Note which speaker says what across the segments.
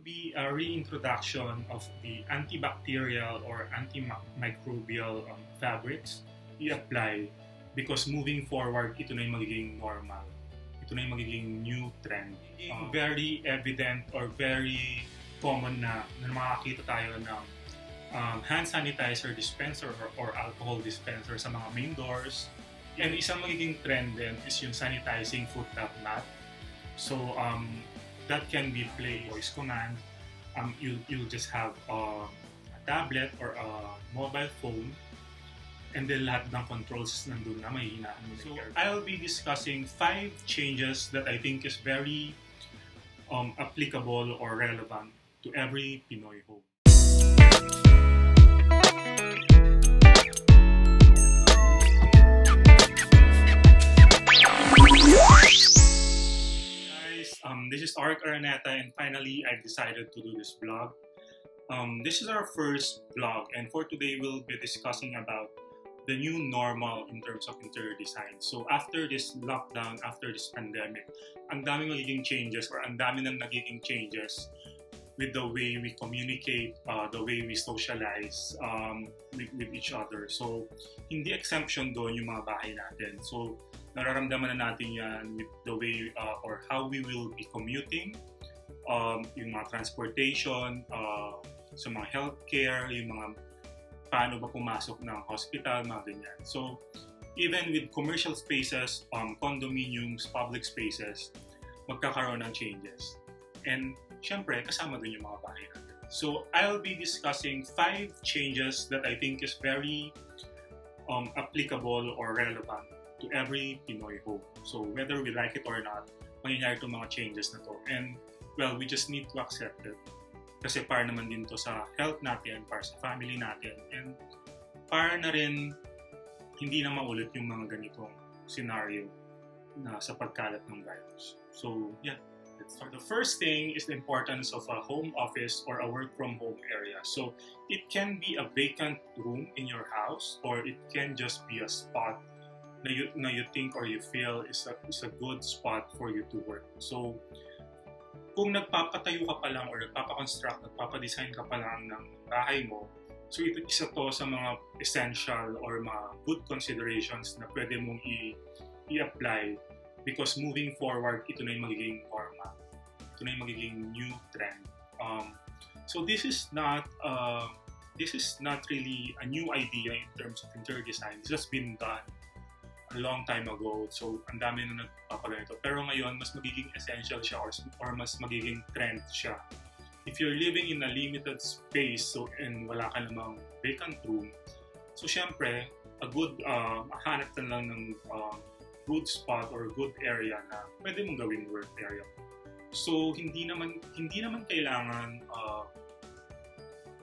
Speaker 1: be a reintroduction of the antibacterial or antimicrobial fabrics i-apply because moving forward, ito na yung magiging normal. Ito na yung magiging new trend. Very evident or very common na makakita tayo ng hand sanitizer dispenser or alcohol dispenser sa mga main doors. And isang magiging trend din is yung sanitizing foot tap mat. So that can be play voice command. You'll just have a tablet or a mobile phone, and then lahat ng controls nandun na may hinaan mo. So I'll be discussing 5 changes that I think is very applicable or relevant to every Pinoy home. This is Ark Araneta, and finally I've decided to do this vlog. This is our first vlog, and for today we'll be discussing about the new normal in terms of interior design. So after this lockdown, after this pandemic, ang daming magiging changes or ang dami nang nagiging changes with the way we communicate, the way we socialize with each other. So hindi exemption doon yung mga bahay natin. So nararamdaman na natin yan with the way or how we will be commuting, yung mga transportation, sa mga healthcare, yung mga paano ba pumasok ng hospital, mga ganyan. So, even with commercial spaces, condominiums, public spaces, magkakaroon ng changes. And, syempre, kasama dun yung mga bahay natin. So, I'll be discussing 5 changes that I think is very applicable or relevant to every Pinoy home. So, whether we like it or not, mangyayari itong mga changes na to. And, well, we just need to accept it. Kasi para naman din to sa health natin, para sa family natin, and para na rin hindi na maulit yung mga ganitong scenario na sa pagkalat ng virus. So, yeah. So, the first thing is the importance of a home office or a work from home area. So, it can be a vacant room in your house, or it can just be a spot na you think or you feel is a good spot for you to work. So, kung nagpapatayo ka pa lang or nagpapakonstruct, nagpapadesign ka pa lang ng bahay mo, so ito isa to sa mga essential or mga good considerations na pwede mong i-apply because moving forward, ito na yung magiging normal. Ito na yung magiging new trend. So this is not really a new idea in terms of interior design. This has been done a long time ago. So, ang dami na nagpapaganito. Pero ngayon, mas magiging essential siya or mas magiging trend siya. If you're living in a limited space and wala ka namang vacant room, so syempre, hanap ka lang ng good spot or good area na pwede mong gawin work area. So, hindi naman kailangan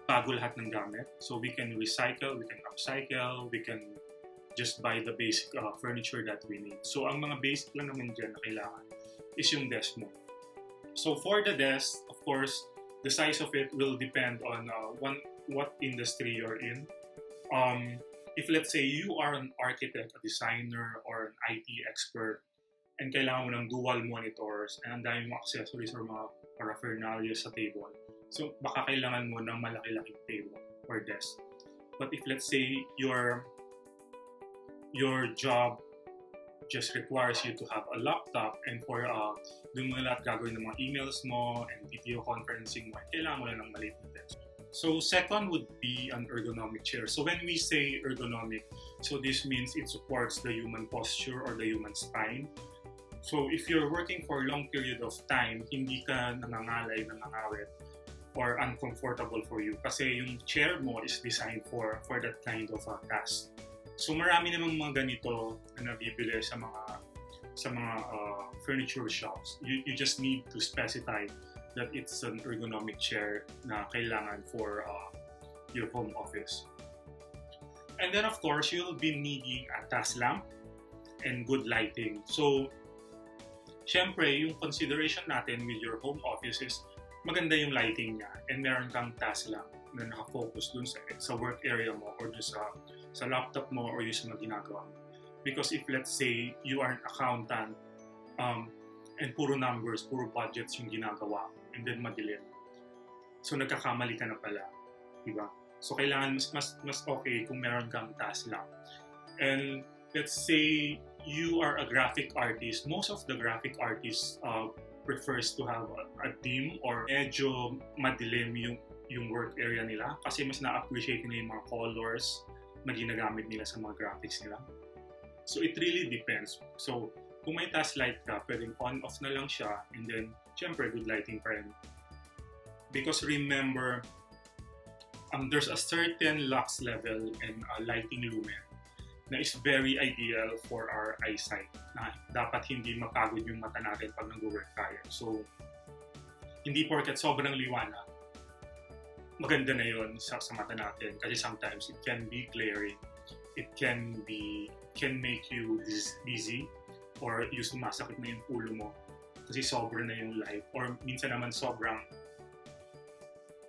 Speaker 1: bago lahat ng gamit. So, we can recycle, we can upcycle, we can just buy the basic furniture that we need. So, ang mga basic lang naman dyan na kailangan is yung desk mo. So, for the desk, of course, the size of it will depend on what industry you're in. If let's say you are an architect, a designer, or an IT expert, and kailangan mo ng dual monitors, and ang dami mga accessories or mga paraphernalia sa table, so baka kailangan mo ng malaki-laking table or desk. But if let's say your job just requires you to have a laptop and for dun mo lahat gagawin ng mga emails mo and video conferencing mo, kailangan mo lang ng maliit na desk. So second would be an ergonomic chair. So when we say ergonomic, so this means it supports the human posture or the human spine. So if you're working for a long period of time, hindi ka nangangalay, nangangawit, or uncomfortable for you kasi yung chair mo is designed for that kind of task. So marami namang mga ganito na nabibili sa mga furniture shops. You just need to specify that it's an ergonomic chair na kailangan for your home office. And then of course, you'll be needing a task lamp and good lighting. So, syempre, yung consideration natin with your home office is maganda yung lighting niya and meron kang task lamp na nakafocus dun sa work area mo or dun sa laptop mo or yung sa mga ginagawa mo. Because if let's say you are an accountant and puro numbers, puro budgets yung ginagawa and then madilim, So nagkakamali ka na pala, di ba? So kailangan mas okay kung meron kang task lang. And let's say you are a graphic artist. Most of the graphic artists prefers to have a dim or medyo madilim yung work area nila kasi mas na-appreciate nila yung mga colors na ginagamit nila sa mga graphics nila. So it really depends. So kung may task light ka, pwedeng on-off na lang siya, and then syempre good lighting pa rin. Because remember, there's a certain lux level and lighting lumen na is very ideal for our eyesight, na dapat hindi mapagod yung mata natin pag nag-work tayo. So, hindi porket sobrang liwanag, maganda na yun sa mata natin. Kasi sometimes it can be glaring, it can make you dizzy, or yung sumasakit na yung ulo mo kasi sobra na yung light, or minsan naman sobrang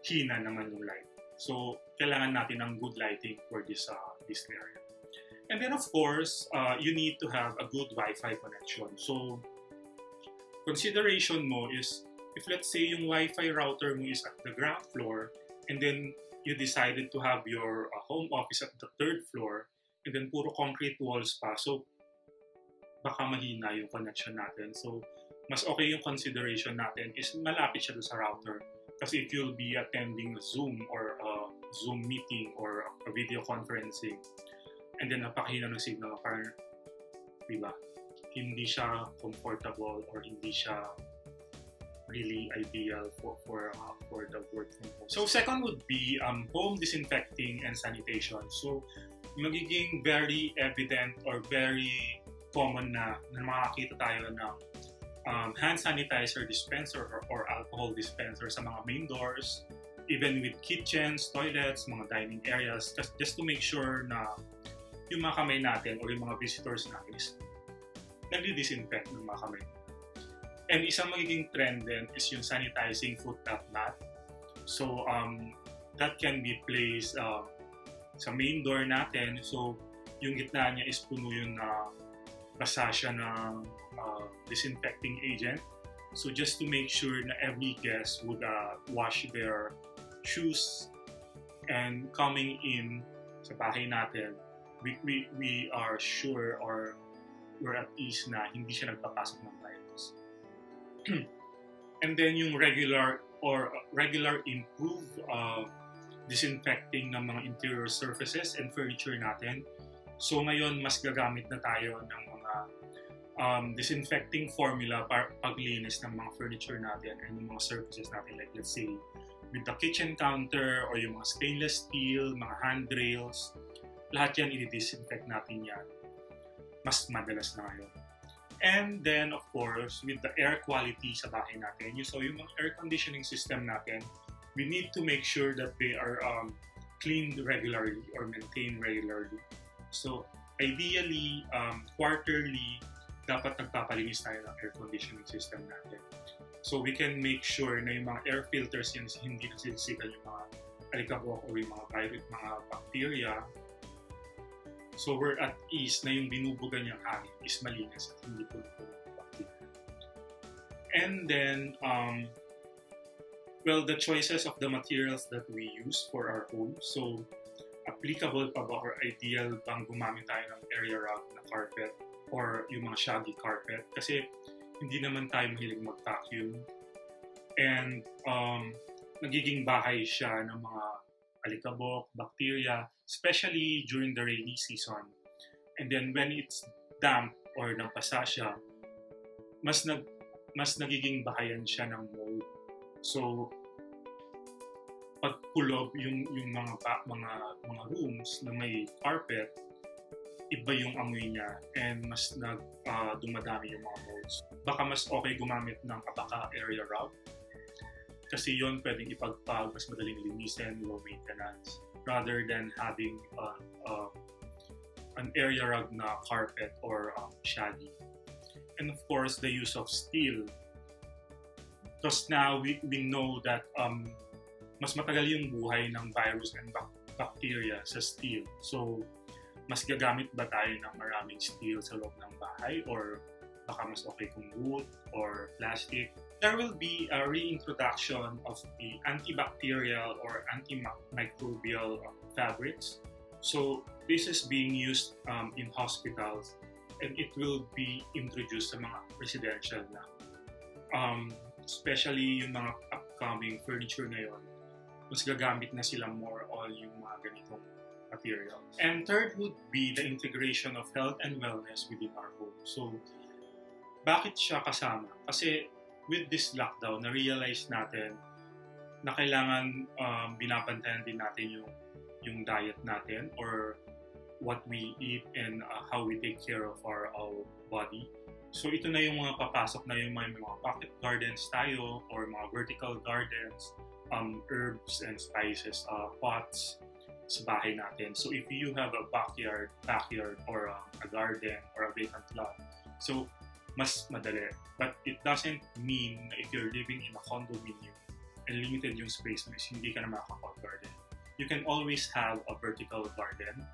Speaker 1: hina naman yung light. So, kailangan natin ng good lighting for this area. And then of course, you need to have a good Wi-Fi connection. So, consideration mo is, if let's say yung Wi-Fi router mo is at the ground floor, and then you decided to have your home office at the 3rd floor, and then puro concrete walls pa, so baka mahina yung connection natin. So, mas okay yung consideration natin is malapit siya doon sa router. Kasi if you'll be attending a Zoom or a Zoom meeting or a video conferencing, and then napakahina ng signal, parang, diba, hindi siya comfortable or hindi siya really ideal for the work from home. So second would be home disinfecting and sanitation. So magiging very evident or very common na makakita tayo ng hand sanitizer dispenser or alcohol dispenser sa mga main doors, even with kitchens, toilets, mga dining areas, just to make sure na yung mga kamay natin or yung mga visitors natin is nagdi-disinfect ng mga kamay. And isang magiging trend din is yung sanitizing foot mat. So that can be placed sa main door natin. So yung gitna niya is puno yun na basa siya ng disinfecting agent. So just to make sure na every guest would wash their shoes, and coming in sa bahay natin, we are sure or we're at ease na hindi siya nagpapasok ng virus. And then yung regular improved disinfecting ng mga interior surfaces and furniture natin. So ngayon mas gagamit na tayo ng mga disinfecting formula para paglinis ng mga furniture natin and yung mga surfaces natin, like let's say with the kitchen counter or yung mga stainless steel, mga handrails, lahat yan i-disinfect natin yan. Mas madalas na ngayon. And then of course, with the air quality sa bahay natin, so yung mga air conditioning system natin, we need to make sure that they are cleaned regularly or maintained regularly. So ideally, quarterly, dapat nagpapalinis tayo ng air conditioning system natin. So we can make sure na yung mga air filters yan hindi nasisikan yung mga alikabok o yung mga virus, mga bacteria. So we're at ease na yung binubuga niyang hangin is malinis at hindi puno ng bacteria. And then, well, the choices of the materials that we use for our home. So applicable pa ba or ideal bang gumamit tayo ng area rug na carpet or yung mga shaggy carpet? Kasi hindi naman tayo mahilig mag-vacuum. And nagiging bahay siya ng mga alikabok, bacteria, especially during the rainy season. And then when it's damp or nagpasa siya, mas nagiging bahayan siya ng mold. So pag kulob yung mga rooms na may carpet, iba yung amoy niya and mas dumadami yung mga molds. Baka mas okay gumamit ng abaka area rug kasi yon pwedeng ipagpag, mas madaling linisin, low maintenance, rather than having an area rug na carpet or shaggy. And of course, the use of steel. Because now we know that mas matagal yung buhay ng virus and bacteria sa steel. So, mas gagamit ba tayo ng maraming steel sa loob ng bahay, or baka mas okay kung wood or plastic? there will be a reintroduction of the antibacterial or antimicrobial fabrics. So this is being used in hospitals, and it will be introduced sa mga residential na. Especially yung mga upcoming furniture ngayon, mas gagamit na sila more on yung mga ganitong materials. And third would be the integration of health and wellness within our home. So, bakit siya kasama? Kasi with this lockdown, na-realize natin na kailangan binabantayan din natin yung diet natin or what we eat and how we take care of our body. So ito na yung mga papasok na yung mga pocket gardens tayo or mga vertical gardens, herbs and spices, pots sa bahay natin. So if you have a backyard or a garden or a vacant lot, so mas madali. But it doesn't mean na if you're living in a condominium and limited yung space mo is hindi ka na makakapag-garden. You can always have a vertical garden.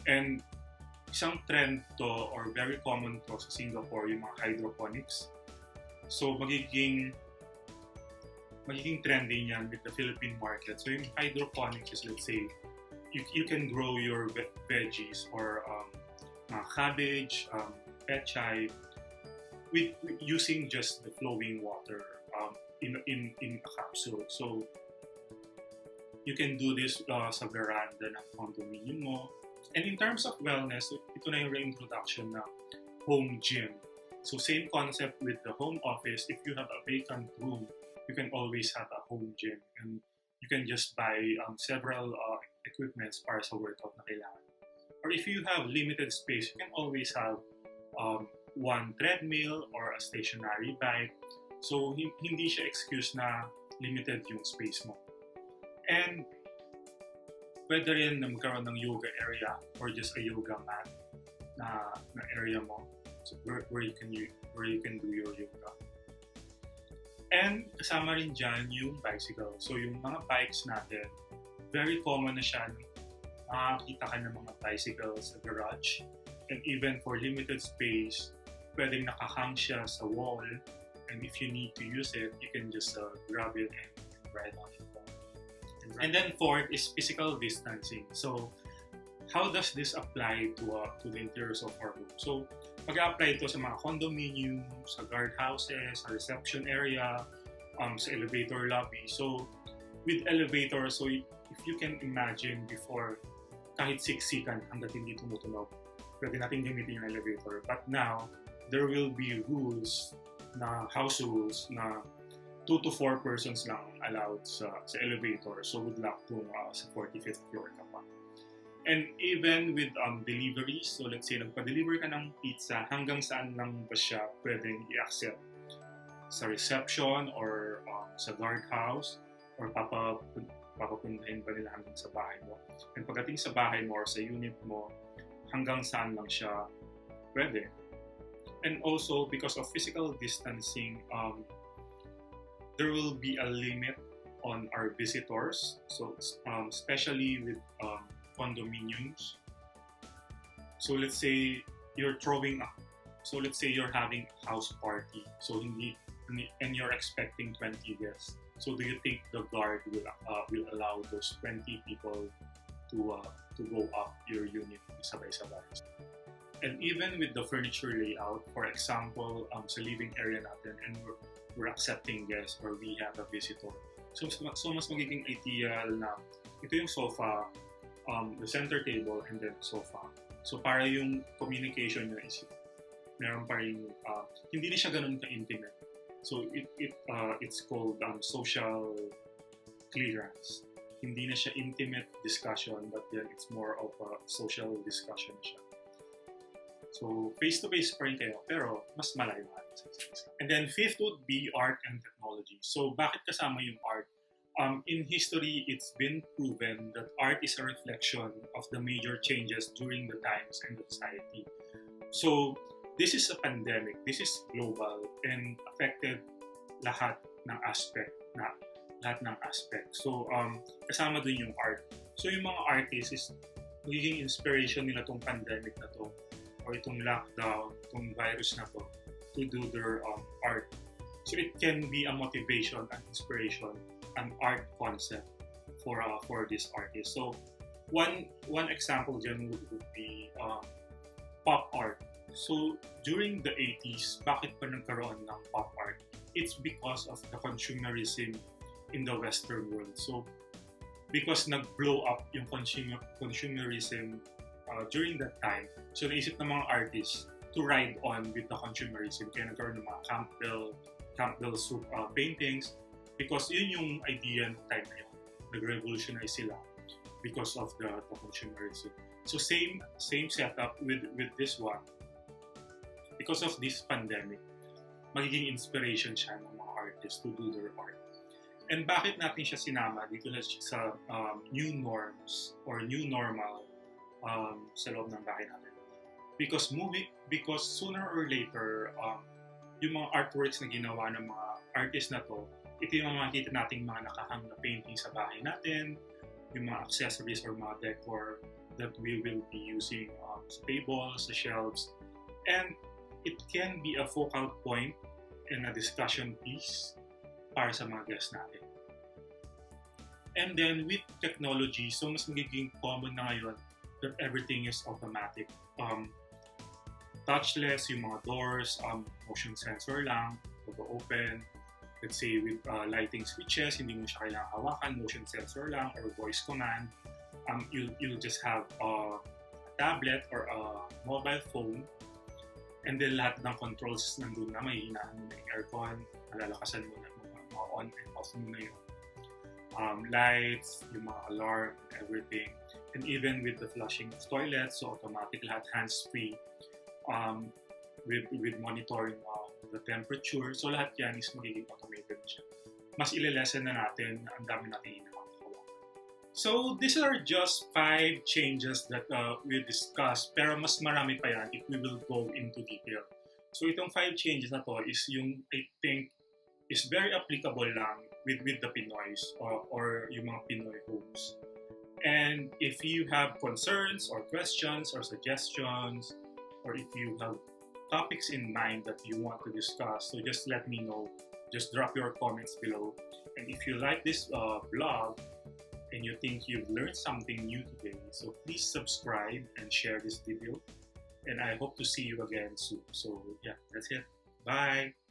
Speaker 1: And isang trend to or very common to sa Singapore yung mga hydroponics. So magiging trending yan with the Philippine market. So yung hydroponics is, let's say, you can grow your veggies or cabbage, pechay with using just the flowing water in a capsule. So you can do this sa veranda ng condominium mo. And in terms of wellness, ito na yung reintroduction na home gym. So same concept with the home office. If you have a vacant room, you can always have a home gym. And you can just buy several equipments para sa workout na kailangan. Or if you have limited space, you can always have one treadmill or a stationary bike. So hindi siya excuse na limited yung space mo. And pwede rin na magkaroon ng yoga area or just a yoga mat na area mo, so where you can do your yoga. And kasama rin dyan yung bicycle. So yung mga bikes natin, very common na siya. Makakita ka ng mga bicycles sa garage. And even for limited space, pwedeng nakahang siya sa wall. And if you need to use it, you can just grab it and ride on it. And then fourth is physical distancing. So how does this apply to the interiors of our home? So mag-apply ito sa mga condominiums, sa guardhouses, sa reception area, sa elevator lobby. So with elevator, so if you can imagine before, kahit siksikan hanggat hindi tumutunog, pwede natin gamitin yung elevator. But now, there will be rules house rules na 2 to 4 persons lang allowed sa elevator. So good luck kung sa 45th floor ka pa. And even with deliveries, so let's say nagpa-deliver ka ng pizza, hanggang saan lang ba siya pwedeng i-accept? Sa reception or sa guardhouse or papapuntahin ba nila hanggang sa bahay mo? And pagdating sa bahay mo or sa unit mo, hanggang saan lang siya pwede? And also, because of physical distancing, there will be a limit on our visitors. So, especially with condominiums. So, let's say you're having a house party. So, and you're expecting 20 guests. So, do you think the guard will allow those 20 people to go up your unit sabay-sabay? And even with the furniture layout, for example, sa living area natin, and we're accepting guests or we have a visitor. So mas magiging ideal na ito yung sofa, the center table, and then sofa. So para yung communication nyo is meron pa rin, hindi na siya ganun ka-intimate. So it's called social clearance. Hindi na siya intimate discussion, but then it's more of a social discussion siya. So, face-to-face pa rin kayo, pero mas malayo natin sa isa. And then, fifth would be art and technology. So, bakit kasama yung art? In history, it's been proven that art is a reflection of the major changes during the times and the society. So, this is a pandemic. This is global and affected lahat ng aspect. So, kasama dun yung art. So, yung mga artists is magiging inspiration nila tong pandemic na to, or itong lockdown, itong virus na to, to do their art. So it can be a motivation, an inspiration, an art concept for this artist. So one example dyan would be pop art. So during the 80s, bakit pa nagkaroon ng pop art? It's because of the consumerism in the Western world. So because nag-blow up yung consumerism during that time, so naisip ng mga artists to ride on with the consumerism. Kaya nagkaroon ng mga Campbell soup paintings because yun yung idea ng time na yun. Nag-revolutionize sila because of the consumerism. So same setup with this one. Because of this pandemic, magiging inspiration siya ng mga artists to do their art. And bakit natin siya sinama dito sa new norms or new normal sa loob ng bahay natin? Because sooner or later, yung mga artworks na ginawa ng mga artists na to, ito yung makikita nating mga nakahang na painting sa bahay natin, yung mga accessories or mga decor that we will be using sa tables, sa shelves, and it can be a focal point and a discussion piece para sa mga guests natin. And then with technology, so mas magiging common na ngayon that everything is automatic. Touchless, yung mga doors, motion sensor lang, open. Let's say with lighting switches, hindi mo siya kailangan hawakan, motion sensor lang or voice command. You'll just have a tablet or a mobile phone, and then lahat ng controls nandun na, may hinaan mo na yung aircon, malalakasan mo na mga on and off mo na yung lights, yung mga alarm, everything. And even with the flushing of toilets, so automatic lahat, hands-free, with monitoring the temperature. So lahat yan is magiging automated siya. Mas ilelesen na natin, ang dami natin inakakawa. So these are just 5 changes that we discussed, pero mas marami pa yan if we will go into detail. So itong 5 changes na to is yung I think is very applicable lang with the Pinoys or yung mga Pinoy homes. And if you have concerns or questions or suggestions, or if you have topics in mind that you want to discuss, so just let me know. Just drop your comments below. And if you like this blog and you think you've learned something new today, so please subscribe and share this video. And I hope to see you again soon. So yeah, that's it. Bye!